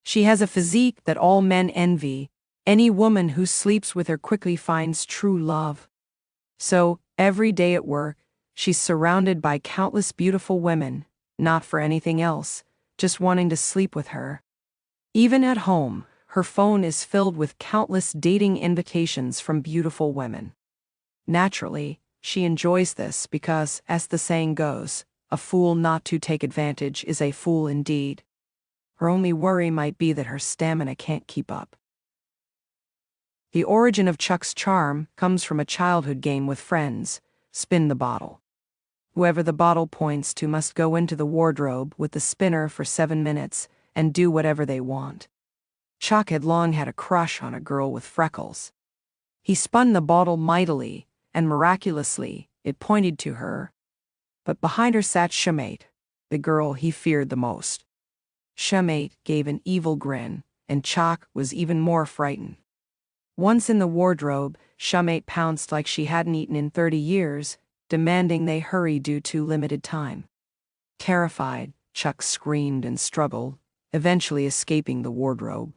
She has a physique that all men envy. Any woman who sleeps with her quickly finds true love. So, every day at work, she's surrounded by countless beautiful women, not for anything else, just wanting to sleep with her. Even at home, her phone is filled with countless dating invitations from beautiful women. Naturally, she enjoys this because, as the saying goes, a fool not to take advantage is a fool indeed. Her only worry might be that her stamina can't keep up. The origin of Chuck's charm comes from a childhood game with friends, Spin the Bottle. Whoever the bottle points to must go into the wardrobe with the spinner for 7 minutes and do whatever they want. Chuck had long had a crush on a girl with freckles. He spun the bottle mightily, and miraculously, it pointed to her. But behind her sat Shamate, the girl he feared the most. Shamate gave an evil grin, and Chuck was even more frightened. Once in the wardrobe, Shamate pounced like she hadn't eaten in 30 years, demanding they hurry due to limited time. Terrified, Chuck screamed and struggled, eventually escaping the wardrobe.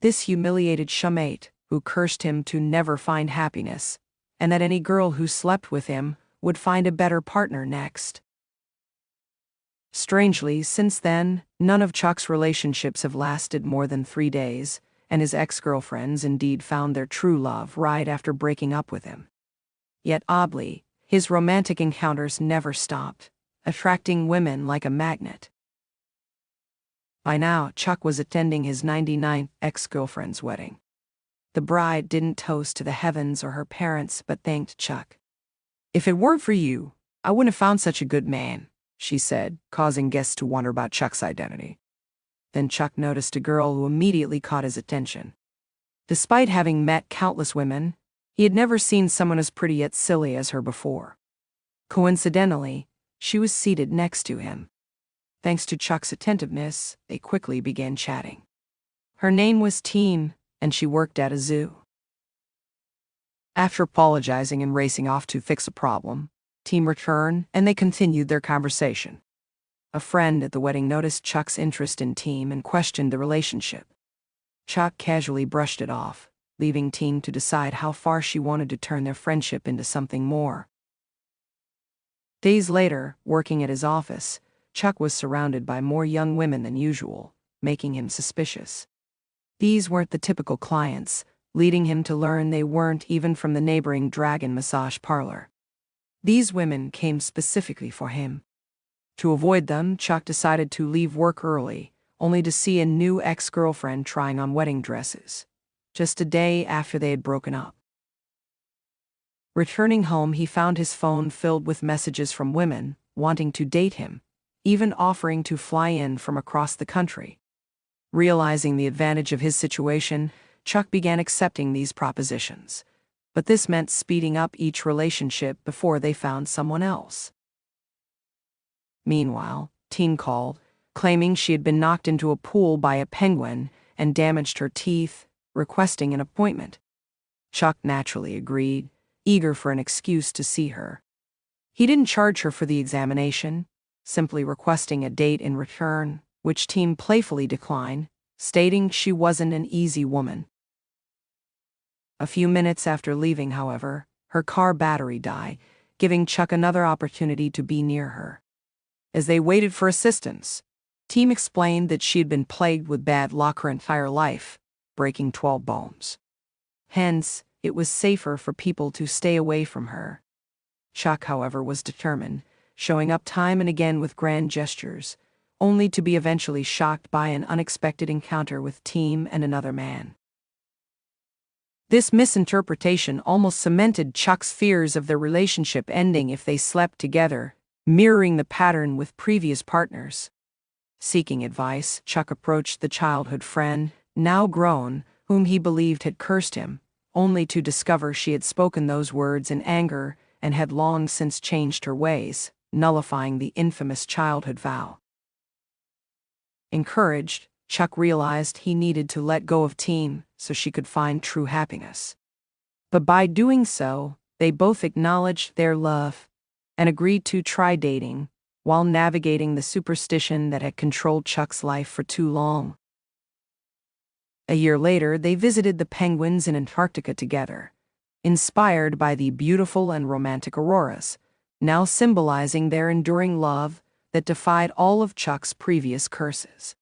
This humiliated Shamate, who cursed him to never find happiness, and that any girl who slept with him would find a better partner next. Strangely, since then, none of Chuck's relationships have lasted more than 3 days, and his ex-girlfriends indeed found their true love right after breaking up with him. Yet oddly, his romantic encounters never stopped, attracting women like a magnet. By now, Chuck was attending his 99th ex-girlfriend's wedding. The bride didn't toast to the heavens or her parents, but thanked Chuck. "If it weren't for you, I wouldn't have found such a good man," she said, causing guests to wonder about Chuck's identity. Then Chuck noticed a girl who immediately caught his attention. Despite having met countless women, he had never seen someone as pretty yet silly as her before. Coincidentally, she was seated next to him. Thanks to Chuck's attentiveness, they quickly began chatting. Her name was Teen, and she worked at a zoo. After apologizing and racing off to fix a problem, Teen returned and they continued their conversation. A friend at the wedding noticed Chuck's interest in Teen and questioned the relationship. Chuck casually brushed it off, leaving Teen to decide how far she wanted to turn their friendship into something more. Days later, working at his office, Chuck was surrounded by more young women than usual, making him suspicious. These weren't the typical clients, leading him to learn they weren't even from the neighboring Dragon massage parlor. These women came specifically for him. To avoid them, Chuck decided to leave work early, only to see a new ex-girlfriend trying on wedding dresses, just a day after they had broken up. Returning home, he found his phone filled with messages from women wanting to date him, even offering to fly in from across the country. Realizing the advantage of his situation, Chuck began accepting these propositions. But this meant speeding up each relationship before they found someone else. Meanwhile, Teen called, claiming she had been knocked into a pool by a penguin and damaged her teeth, requesting an appointment. Chuck naturally agreed, eager for an excuse to see her. He didn't charge her for the examination, simply requesting a date in return, which Teen playfully declined, stating she wasn't an easy woman. A few minutes after leaving, however, her car battery died, giving Chuck another opportunity to be near her. As they waited for assistance, Teen explained that she had been plagued with bad luck her entire life, breaking 12 bones. Hence, it was safer for people to stay away from her. Chuck, however, was determined, showing up time and again with grand gestures, only to be eventually shocked by an unexpected encounter with Teen and another man. This misinterpretation almost cemented Chuck's fears of their relationship ending if they slept together, mirroring the pattern with previous partners. Seeking advice, Chuck approached the childhood friend, now grown, whom he believed had cursed him, only to discover she had spoken those words in anger and had long since changed her ways, nullifying the infamous childhood vow. Encouraged, Chuck realized he needed to let go of Teen so she could find true happiness. But by doing so, they both acknowledged their love and agreed to try dating while navigating the superstition that had controlled Chuck's life for too long. A year later, they visited the penguins in Antarctica together, inspired by the beautiful and romantic auroras, now symbolizing their enduring love that defied all of Chuck's previous curses.